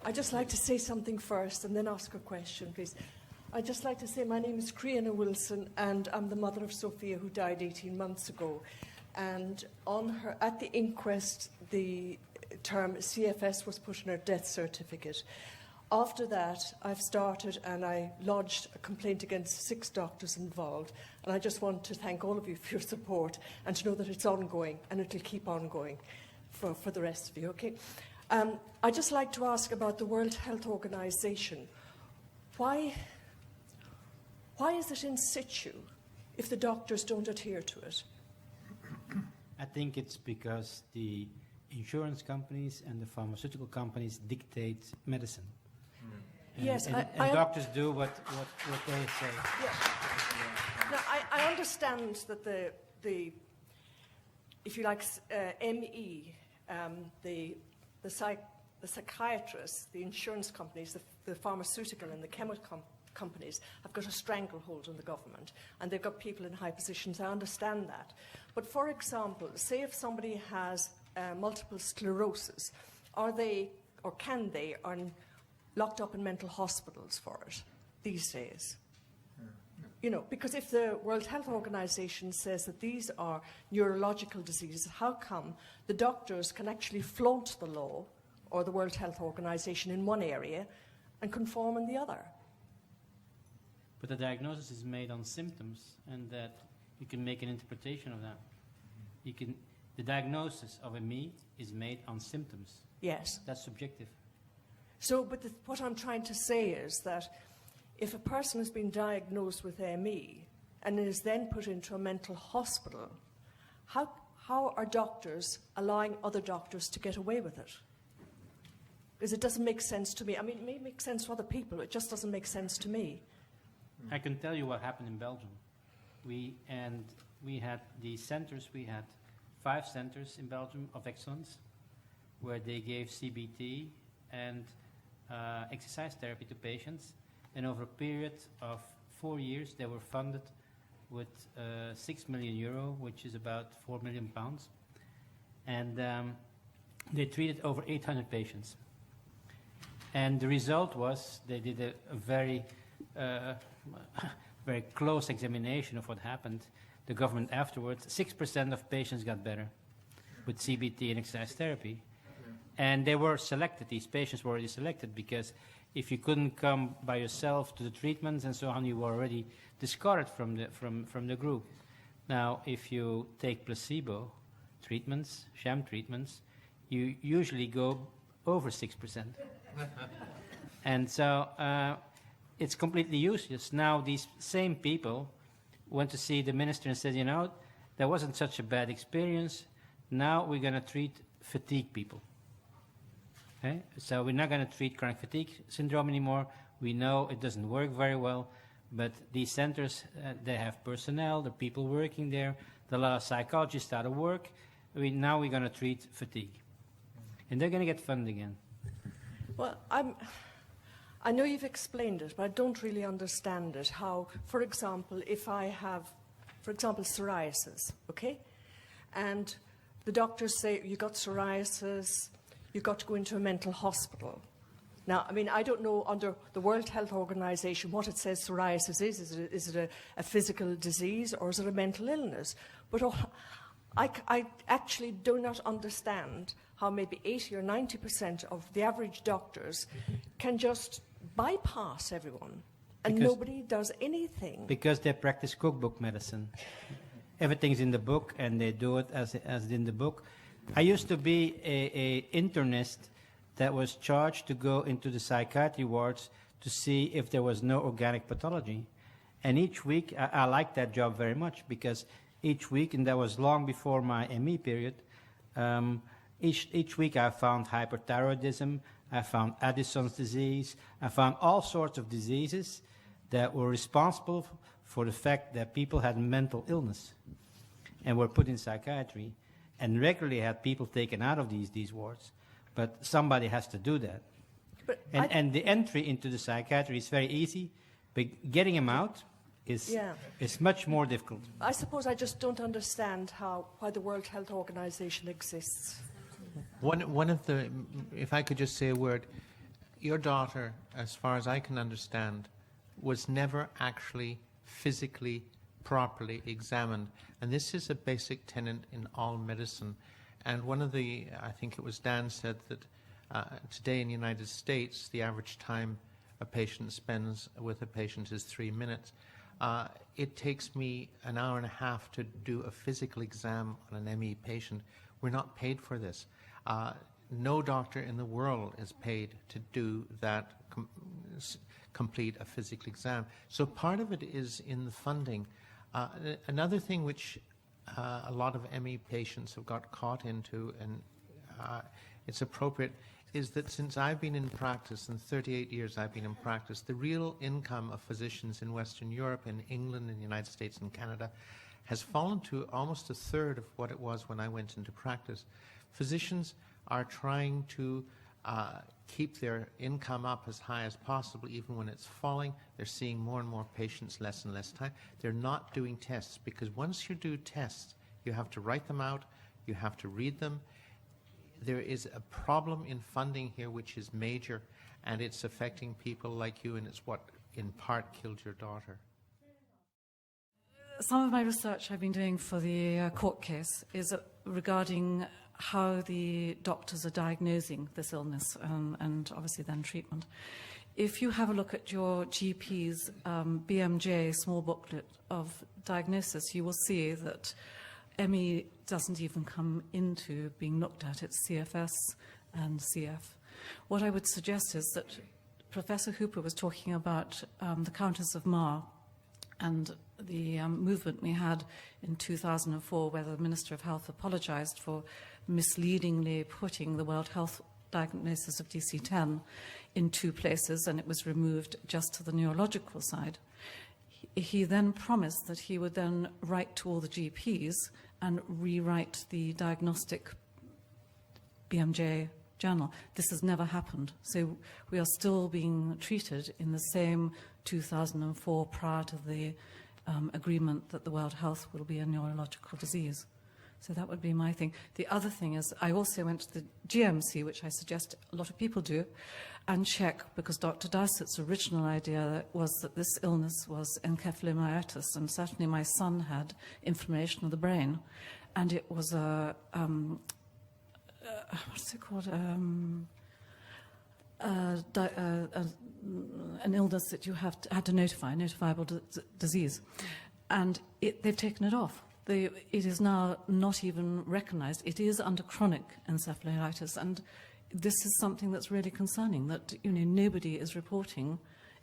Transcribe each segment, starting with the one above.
I'd just like to say something first and then ask a question, please. I'd just like to say my name is Creana Wilson and I'm the mother of Sophia who died 18 months ago. And at the inquest, the term CFS was put in her death certificate. After that, I've started and I lodged a complaint against 6 doctors involved. And I just want to thank all of you for your support and to know that it's ongoing and it'll keep on going for the rest of you, okay? I'd just like to ask about the World Health Organization. Why is it in situ if the doctors don't adhere to it? I think it's because the insurance companies and the pharmaceutical companies dictate medicine. And, yes, and doctors do what they say. Yeah. Now, I understand that the if you like, ME, the psychiatrists, the insurance companies, the pharmaceutical and the chemical companies have got a stranglehold on the government and they've got people in high positions. I understand that. But for example, say if somebody has multiple sclerosis, are they or can they are locked up in mental hospitals for it these days? You know, because if the World Health Organization says that these are neurological diseases, how come the doctors can actually flaunt the law or the World Health Organization in one area and conform in the other? But the diagnosis is made on symptoms, and that you can make an interpretation of that. The diagnosis of ME is made on symptoms. Yes. That's subjective. So, but what I'm trying to say is that if a person has been diagnosed with ME and is then put into a mental hospital, how are doctors allowing other doctors to get away with it? Because it doesn't make sense to me. I mean, it may make sense to other people, it just doesn't make sense to me. I can tell you what happened in Belgium. We had these centers. We had 5 centers in Belgium of excellence where they gave CBT and exercise therapy to patients. And over a period of 4 years, they were funded with 6 million euro, which is about 4 million pounds. And they treated over 800 patients. And the result was they did a very very close examination of what happened. The government afterwards, 6% of patients got better with CBT and exercise therapy. And they were selected, these patients were already selected, because if you couldn't come by yourself to the treatments and so on, you were already discarded from the group. Now, if you take placebo treatments, sham treatments, you usually go over 6%. And so it's completely useless. Now these same people went to see the minister and said, you know, that wasn't such a bad experience. Now we're going to treat fatigue people. Okay? So we're not going to treat chronic fatigue syndrome anymore. We know it doesn't work very well, but these centers, they have personnel, the people working there, the lot of psychologists out of work. Now we're going to treat fatigue. And they're going to get funded again. Well, I know you've explained it, but I don't really understand it. How, for example, if I have, for example, psoriasis, okay? And the doctors say, you got psoriasis, you've got to go into a mental hospital. Now, I mean, I don't know under the World Health Organization what it says psoriasis is. Is it a physical disease or is it a mental illness? But I actually do not understand how maybe 80 or 90% of the average doctors can just bypass everyone and nobody does anything. Because they practice cookbook medicine. Everything's in the book and they do it as in the book. I used to be a internist that was charged to go into the psychiatry wards to see if there was no organic pathology. And each week, I liked that job very much because each week, and that was long before my ME period, each week I found hyperthyroidism, I found Addison's disease, I found all sorts of diseases that were responsible for the fact that people had mental illness and were put in psychiatry, and regularly had people taken out of these wards. But somebody has to do that. And the entry into the psychiatry is very easy, but getting them out is much more difficult. I suppose I just don't understand why the World Health Organization exists. One of the, if I could just say a word, your daughter, as far as I can understand, was never actually physically properly examined. And this is a basic tenet in all medicine. And one of the, I think it was Dan said that today in the United States, the average time a patient spends with a patient is 3 minutes. It takes me an hour and a half to do a physical exam on an ME patient. We're not paid for this. No doctor in the world is paid to do that, complete a physical exam. So part of it is in the funding. Another thing which a lot of ME patients have got caught into, and it's appropriate, is that since I've been in practice, in 38 years I've been in practice, the real income of physicians in Western Europe, in England, in the United States and Canada has fallen to almost a third of what it was when I went into practice. Physicians are trying to keep their income up as high as possible, even when it's falling. They're seeing more and more patients, less and less time. They're not doing tests, because once you do tests, you have to write them out, you have to read them. There is a problem in funding here which is major, and it's affecting people like you, and it's what in part killed your daughter. Some of my research I've been doing for the court case is regarding how the doctors are diagnosing this illness and obviously then treatment. If you have a look at your GP's BMJ small booklet of diagnosis, you will see that ME doesn't even come into being looked at. It's CFS and CF. What I would suggest is that Professor Hooper was talking about the Countess of Mar and the movement we had in 2004, where the Minister of Health apologized for misleadingly putting the World Health diagnosis of DC-10 in 2 places, and it was removed just to the neurological side. He then promised that he would then write to all the GPs and rewrite the diagnostic BMJ journal. This has never happened. So we are still being treated in the same 2004 prior to the agreement that the World Health will be a neurological disease. So that would be my thing. The other thing is I also went to the GMC, which I suggest a lot of people do, and check, because Dr. Dowsett's original idea was that this illness was encephalomyelitis, and certainly my son had inflammation of the brain, and it was a, what's it called, an illness that you had to notify, notifiable disease, and they've taken it off. It is now not even recognized. It is under chronic encephalitis, and this is something that's really concerning, that nobody is reporting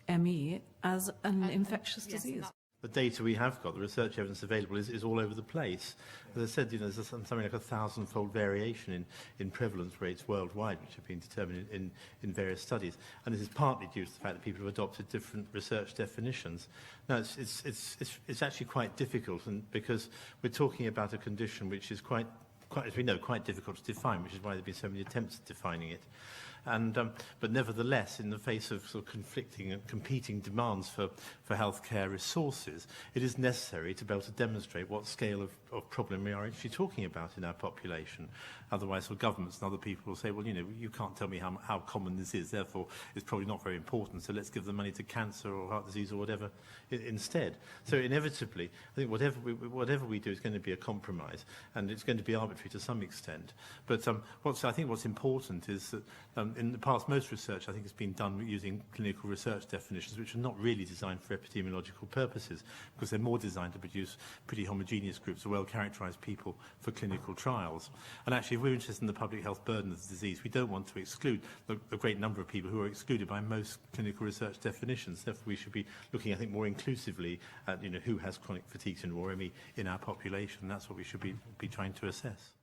ME as an infectious disease. The data we have got, the research evidence available, is all over the place. As I said, there's something like 1,000-fold variation in prevalence rates worldwide, which have been determined in various studies. And this is partly due to the fact that people have adopted different research definitions. Now, it's actually quite difficult, and because we're talking about a condition which is quite, as we know, quite difficult to define, which is why there have been so many attempts at defining it. And, but nevertheless, in the face of sort of conflicting and competing demands for healthcare resources, it is necessary to be able to demonstrate what scale of problem we are actually talking about in our population. Otherwise, sort of governments and other people will say, well, you can't tell me how common this is, therefore it's probably not very important, so let's give the money to cancer or heart disease or whatever instead. So inevitably, I think whatever we do is going to be a compromise, and it's going to be arbitrary to some extent. But I think what's important is that in the past, most research, I think, has been done using clinical research definitions, which are not really designed for epidemiological purposes, because they're more designed to produce pretty homogeneous groups of well-characterized people for clinical trials. And actually, if we're interested in the public health burden of the disease, we don't want to exclude the great number of people who are excluded by most clinical research definitions. Therefore, we should be looking, I think, more inclusively at who has chronic fatigue syndrome or ME in our population. That's what we should be trying to assess.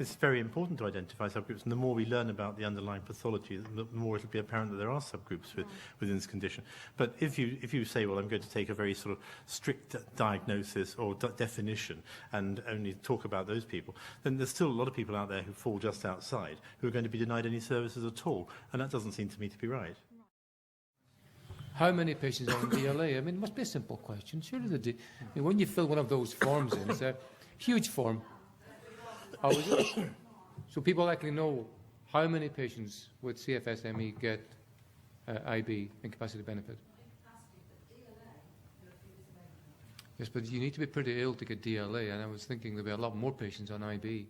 It's very important to identify subgroups, and the more we learn about the underlying pathology, the more it'll be apparent that there are subgroups within this condition. But if you say, well, I'm going to take a very sort of strict diagnosis or definition and only talk about those people, then there's still a lot of people out there who fall just outside who are going to be denied any services at all, and that doesn't seem to me to be right. How many patients are in DLA? I mean, it must be a simple question. Surely when you fill one of those forms in, it's a huge form. How is it? So people actually know how many patients with CFS-ME get IB, incapacity benefit? Yes, but you need to be pretty ill to get DLA, and I was thinking there'd be a lot more patients on IB.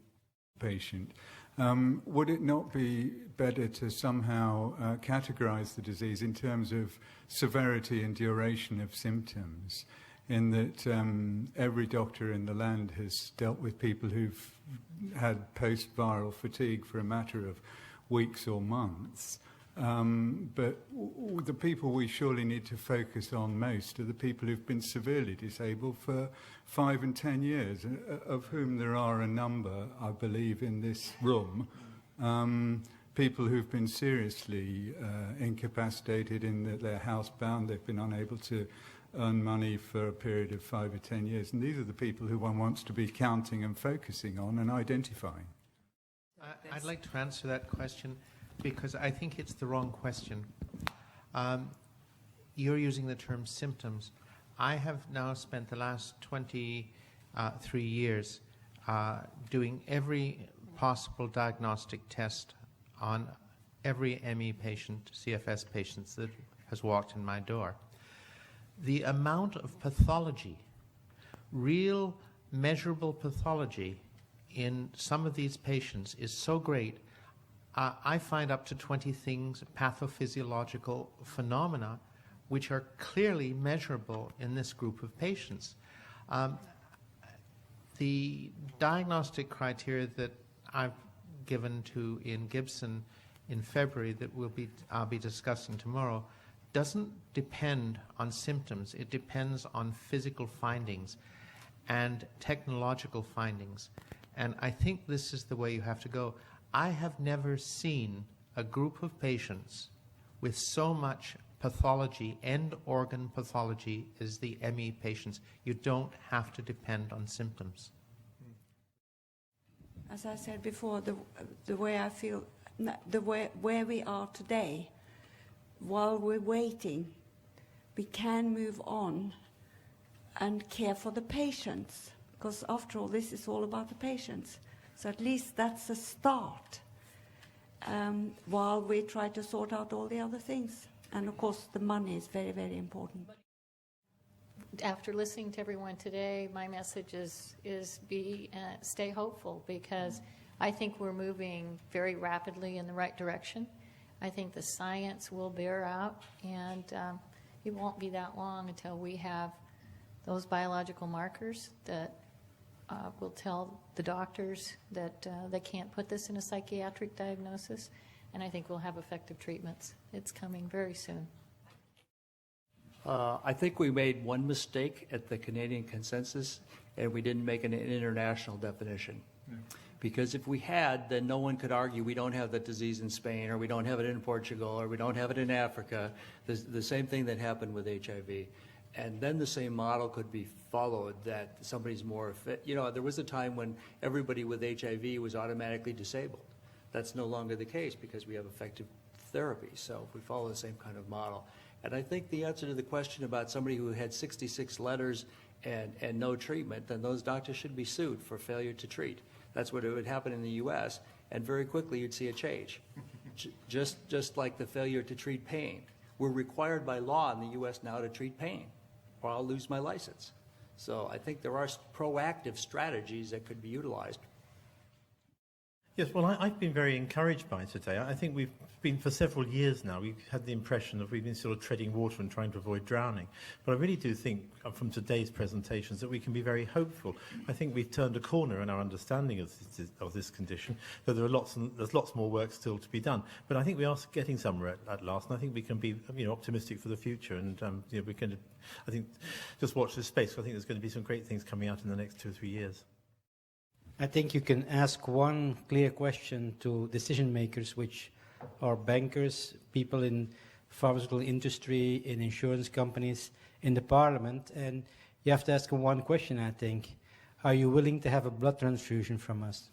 Patient. Would it not be better to somehow categorize the disease in terms of severity and duration of symptoms, in that every doctor in the land has dealt with people who've had post-viral fatigue for a matter of weeks or months? But the people we surely need to focus on most are the people who've been severely disabled for 5 and 10 years, of whom there are a number, I believe, in this room. People who've been seriously incapacitated in that they're housebound, they've been unable to earn money for a period of 5 or 10 years. And these are the people who one wants to be counting and focusing on and identifying. I'd like to answer that question, because I think it's the wrong question. You're using the term symptoms. I have now spent the last 23 years doing every possible diagnostic test on every ME patient, CFS patients that has walked in my door. The amount of pathology, real measurable pathology in some of these patients is so great. I find up to 20 things, pathophysiological phenomena, which are clearly measurable in this group of patients. The diagnostic criteria that I've given to Ian Gibson in February that I'll be discussing tomorrow doesn't depend on symptoms. It depends on physical findings and technological findings. And I think this is the way you have to go. I have never seen a group of patients with so much pathology, end organ pathology, as the ME patients. You don't have to depend on symptoms. As I said before, the way I feel, where we are today, while we're waiting, we can move on and care for the patients, because after all, this is all about the patients. So at least that's a start, while we try to sort out all the other things. And of course, the money is very, very important. After listening to everyone today, my message is stay hopeful, because I think we're moving very rapidly in the right direction. I think the science will bear out, and it won't be that long until we have those biological markers that will tell the doctors that they can't put this in a psychiatric diagnosis, and I think we'll have effective treatments. It's coming very soon. I think we made one mistake at the Canadian consensus, and we didn't make an international definition. Yeah. Because if we had, then no one could argue we don't have the disease in Spain, or we don't have it in Portugal, or we don't have it in Africa. The same thing that happened with HIV. And then the same model could be followed, that somebody's more fit. You know, there was a time when everybody with HIV was automatically disabled. That's no longer the case, because we have effective therapy. So if we follow the same kind of model. And I think the answer to the question about somebody who had 66 letters and no treatment, then those doctors should be sued for failure to treat. That's what would happen in the U.S., and very quickly you'd see a change. just like the failure to treat pain. We're required by law in the U.S. now to treat pain, or I'll lose my license. So I think there are proactive strategies that could be utilized. Yes, well, I've been very encouraged by today. I think we've been, for several years now, we've had the impression that we've been sort of treading water and trying to avoid drowning. But I really do think, from today's presentations, that we can be very hopeful. I think we've turned a corner in our understanding of this condition, though there's lots more work still to be done. But I think we are getting somewhere at last, and I think we can be, optimistic for the future. And we can, I think, just watch this space. I think there's going to be some great things coming out in the next 2 or 3 years. I think you can ask one clear question to decision makers, which are bankers, people in pharmaceutical industry, in insurance companies, in the parliament, and you have to ask them one question, I think. Are you willing to have a blood transfusion from us?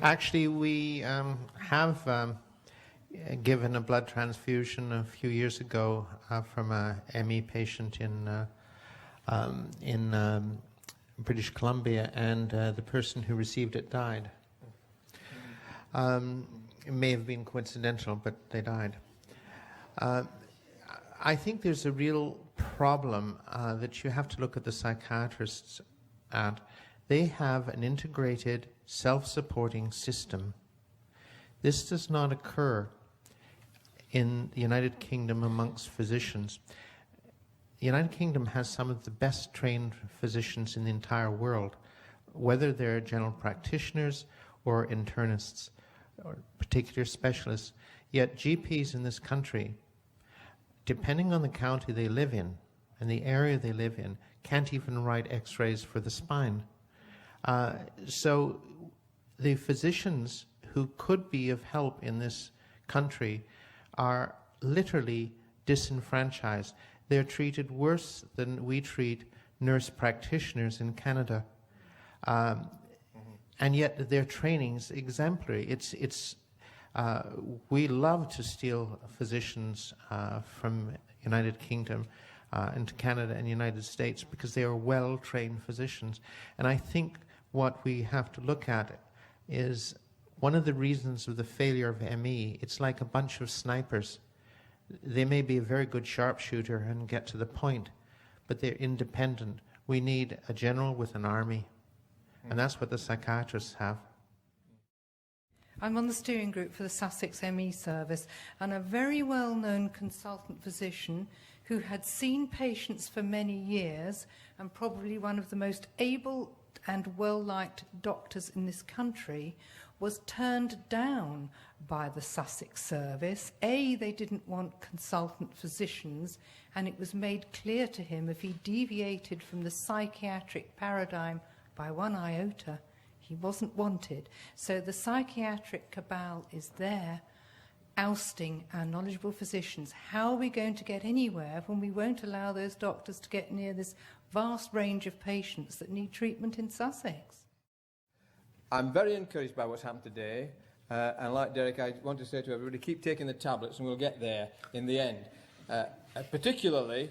Actually, we have given a blood transfusion a few years ago from a ME patient in British Columbia, and the person who received it died. It may have been coincidental, but they died. I think there's a real problem that you have to look at the psychiatrists at. They have an integrated, self-supporting system. This does not occur in the United Kingdom amongst physicians. The United Kingdom has some of the best trained physicians in the entire world, whether they're general practitioners or internists or particular specialists. Yet GPs in this country, depending on the county they live in and the area they live in, can't even write x-rays for the spine. So the physicians who could be of help in this country are literally disenfranchised. They're treated worse than we treat nurse practitioners in Canada. And yet their training's exemplary. We love to steal physicians from United Kingdom into Canada and United States because they are well-trained physicians. And I think what we have to look at is one of the reasons of the failure of ME, it's like a bunch of snipers. They may be a very good sharpshooter and get to the point, but they're independent. We need a general with an army, and that's what the psychiatrists have. I'm on the steering group for the Sussex ME service, and a very well-known consultant physician who had seen patients for many years and probably one of the most able and well-liked doctors in this country was turned down by the Sussex service. They didn't want consultant physicians, and it was made clear to him if he deviated from the psychiatric paradigm by one iota, he wasn't wanted. So the psychiatric cabal is there, ousting our knowledgeable physicians. How are we going to get anywhere when we won't allow those doctors to get near this vast range of patients that need treatment in Sussex? I'm very encouraged by what's happened today. And like Derek, I want to say to everybody, keep taking the tablets and we'll get there in the end. Particularly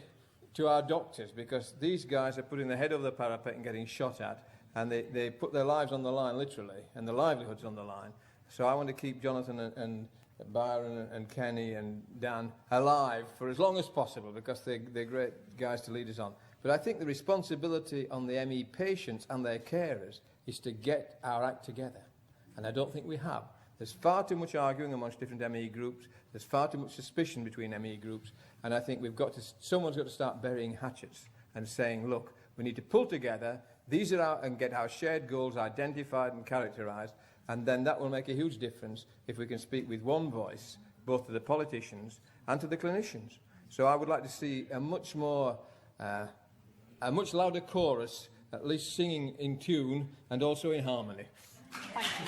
to our doctors, because these guys are putting their head over the parapet and getting shot at, and they put their lives on the line, literally, and their livelihoods on the line. So I want to keep Jonathan and Byron and Kenny and Dan alive for as long as possible, because they're great guys to lead us on. But I think the responsibility on the ME patients and their carers is to get our act together. And I don't think we have. There's far too much arguing amongst different ME groups. There's far too much suspicion between ME groups. And I think someone's got to start burying hatchets and saying, look, we need to pull together, and get our shared goals identified and characterised, and then that will make a huge difference if we can speak with one voice, both to the politicians and to the clinicians. So I would like to see a much louder chorus, at least singing in tune and also in harmony. Thank you.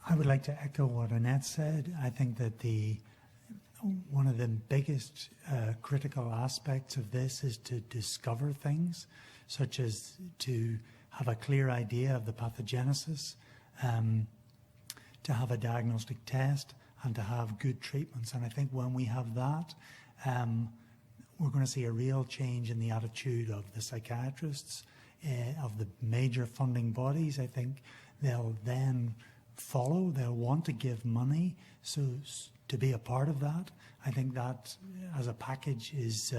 I would like to echo what Annette said. I think that one of the biggest critical aspects of this is to discover things, such as to have a clear idea of the pathogenesis, to have a diagnostic test, and to have good treatments. And I think when we have that, we're going to see a real change in the attitude of the psychiatrists, of the major funding bodies. I think they'll then follow, they'll want to give money to be a part of that. I think that as a package is,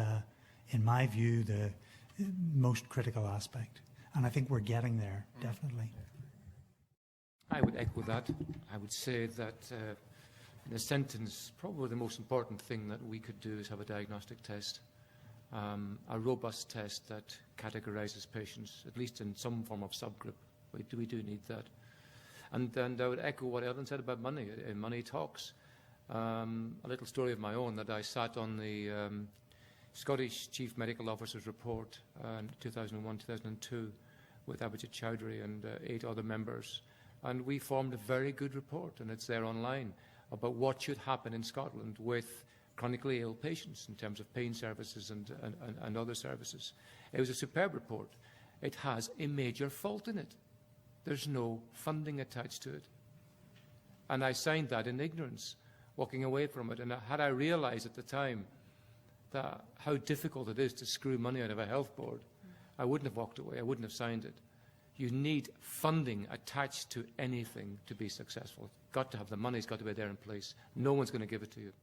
in my view, the most critical aspect. And I think we're getting there, definitely. I would echo that. I would say that, in a sentence, probably the most important thing that we could do is have a diagnostic test, a robust test that categorises patients, at least in some form of subgroup. We do need that. And I would echo what Ellen said about money. Money talks. A little story of my own, that I sat on the Scottish Chief Medical Officer's report in 2001-2002 with Abhijit Chowdhury and 8 other members. And we formed a very good report, and it's there online, about what should happen in Scotland with chronically ill patients in terms of pain services and other services. It was a superb report. It has a major fault in it. There's no funding attached to it. And I signed that in ignorance, walking away from it. And had I realized at the time that how difficult it is to screw money out of a health board, I wouldn't have walked away. I wouldn't have signed it. You need funding attached to anything to be successful. It's got to have the money. It's got to be there in place. No one's going to give it to you.